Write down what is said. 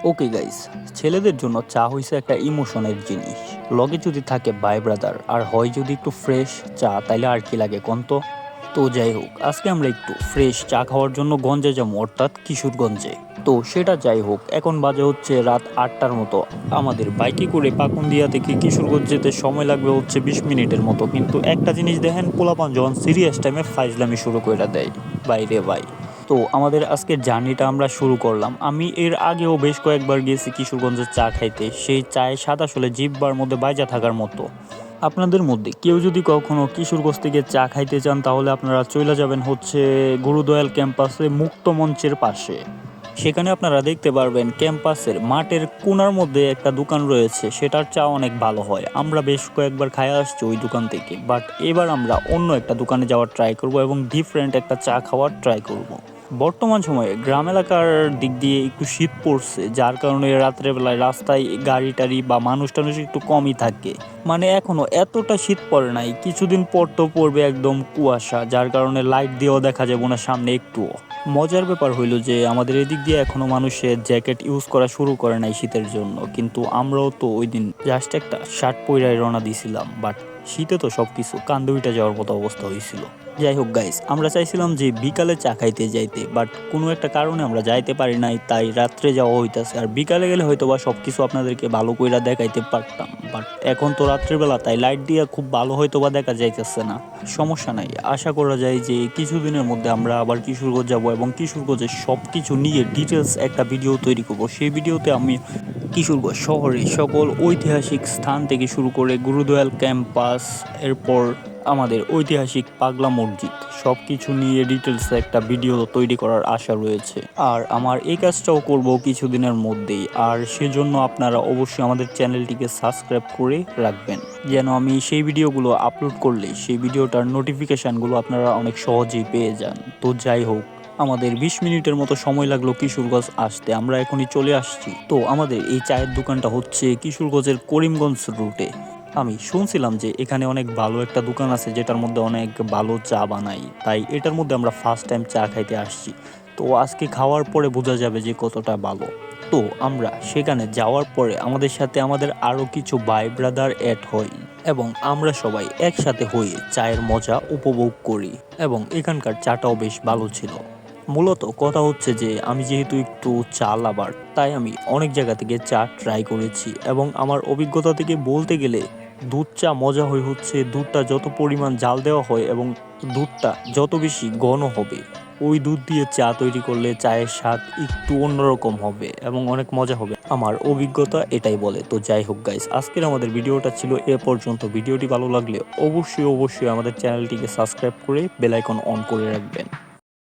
Okay guys, ছেলেদের জন্য চা হইছে একটা ইমোশনের জিনিস। লগে যদি থাকে ভাই ব্রাদার আর হয় যদি একটু ফ্রেশ চা, তাইলে আর কি লাগে কোন তো। তো যাই হোক, আজকে আমরা একটু ফ্রেশ চা খাওয়ার জন্য গঞ্জে যাবো, অর্থাৎ কিশোরগঞ্জে। তো সেটা যাই হোক, এখন বাজে হচ্ছে রাত 8টার মতো। আমাদের বাইকে করে পাকুন্দিয়া থেকে কিশোরগঞ্জ যেতে সময় লাগবে হচ্ছে 20 মিনিটের মতো। কিন্তু একটা জিনিস দেখেন, পোলাপান যখন সিরিয়াস টাইমে ফাইজলামি শুরু করে দেয়, বাইরে ভাই। তো আমাদের আজকের জার্নিটা আমরা শুরু করলাম। আমি এর আগেও বেশ কয়েকবার গেছি কিশোরগঞ্জের চা খাইতে। সেই চায়ের স্বাদ আসলে জিহ্বার মধ্যে বাইজা থাকার মতো। আপনাদের মধ্যে কেউ যদি কখনো কিশোরগঞ্জ থেকে চা খাইতে চান, তাহলে আপনারা চলে যাবেন হচ্ছে গুরুদয়াল ক্যাম্পাসে মুক্ত মঞ্চের পাশে। সেখানে আপনারা দেখতে পারবেন ক্যাম্পাসের মাঠের কোণার মধ্যে একটা দোকান রয়েছে, সেটার চা অনেক ভালো হয়। আমরা বেশ কয়েকবার খাই আসছি ওই দোকান থেকে, বাট এবার আমরা অন্য একটা দোকানে যাওয়ার ট্রাই করব এবং ডিফারেন্ট একটা চা খাওয়ার ট্রাই করব। বর্তমান সময়ে গ্রাম এলাকার দিক দিয়ে একটু শীত পড়ছে, যার কারণে রাত্রের বেলায় রাস্তায় গাড়ি টাড়ি বা মানুষ টানুষ একটু কমই থাকে। মানে এখনো এতটা শীত পড়ে নাই, কিছুদিন পর তো পড়বে একদম কুয়াশা, যার কারণে লাইট দিয়েও দেখা যাবে না সামনে একটুও। মজার ব্যাপার হইল যে আমাদের এদিক দিয়ে এখনো মানুষের জ্যাকেট ইউজ করা শুরু করে নাই শীতের জন্য, কিন্তু আমরাও তো ওই দিন জাস্ট একটা শার্ট পইরাই রওনা দিছিলাম, বাট শীতে তো সবকিছু কান্দে উইটা যাওয়ার মতো অবস্থা হয়েছিল। যাই হোক গাইস, আমরা চাইছিলাম যে বিকালে চা খাইতে যাইতে, বাট কোনো একটা কারণে আমরা যাইতে পারি নাই, তাই রাত্রে যাওয়া হইতাছে। আর বিকালে গেলে হয়তো বা সবকিছু আপনাদেরকে ভালো কইরা দেখাইতে পারতাম, বাট এখন তো রাত্রের বেলা, তাই লাইট দিয়ে খুব ভালো হয়তো বা দেখা যাইতেছে না। সমস্যা নাই, আশা করা যায় যে কিছুদিনের মধ্যে আমরা আবার কিশোরগঞ্জ যাব এবং কিশোরগঞ্জের সবকিছু নিয়ে ডিটেলস একটা ভিডিও তৈরি করব। সেই ভিডিওতে আমি কিশোরগঞ্জ শহরে সকল ঐতিহাসিক স্থান থেকে শুরু করে গুরুদয়াল ক্যাম্পাস, এরপর আমাদের ঐতিহাসিক পাগলা মসজিদ, সব কিছু নিয়ে ডিটেলসে একটা ভিডিও তৈরি করার আশা রয়েছে। আর আমার এই কাজটাও করব কিছুদিনের মধ্যেই। আর সেজন্য আপনারা অবশ্যই আমাদের চ্যানেলটিকে সাবস্ক্রাইব করে রাখবেন, যেন আমি সেই ভিডিওগুলো আপলোড করলে সেই ভিডিওটার নোটিফিকেশানগুলো আপনারা অনেক সহজেই পেয়ে যান। তো যাই হোক, আমাদের 20 মিনিটের মতো সময় লাগলো কিশোরগঞ্জ আসতে, আমরা এখনই চলে আসছি। তো আমাদের এই চায়ের দোকানটা হচ্ছে কিশোরগঞ্জের করিমগঞ্জ রুটে। আমি শুনছিলাম যে এখানে অনেক ভালো একটা দোকান আছে যেটার মধ্যে অনেক ভালো চা বানাই, তাই এটার মধ্যে আমরা ফার্স্ট টাইম চা খাইতে আসছি। তো আজকে খাওয়ার পরে বোঝা যাবে যে কতটা ভালো। তো আমরা সেখানে যাওয়ার পরে আমাদের সাথে আমাদের আরও কিছু ভাই ব্রাদার অ্যাড হয় এবং আমরা সবাই একসাথে হয়ে চায়ের মজা উপভোগ করি এবং এখানকার চাটাও বেশ ভালো ছিল। মূলত কথা হচ্ছে যে আমি যেহেতু একটু চা লাভার, তাই আমি অনেক জায়গা থেকে চা ট্রাই করেছি এবং আমার অভিজ্ঞতা থেকে বলতে গেলে দুধ চা মজা হয় হচ্ছে দুধটা যত পরিমাণ জাল দেওয়া হয় এবং দুধটা যত বেশি ঘন হবে, ওই দুধ দিয়ে চা তৈরি করলে চায়ের স্বাদ একটু অন্যরকম হবে এবং অনেক মজা হবে। আমার অভিজ্ঞতা এটাই বলে। তো যাই হোক গাইস, আজকের আমাদের ভিডিওটা ছিল এ পর্যন্ত। ভিডিওটি ভালো লাগলে অবশ্যই আমাদের চ্যানেলটিকে সাবস্ক্রাইব করে বেল আইকন অন করে রাখবেন।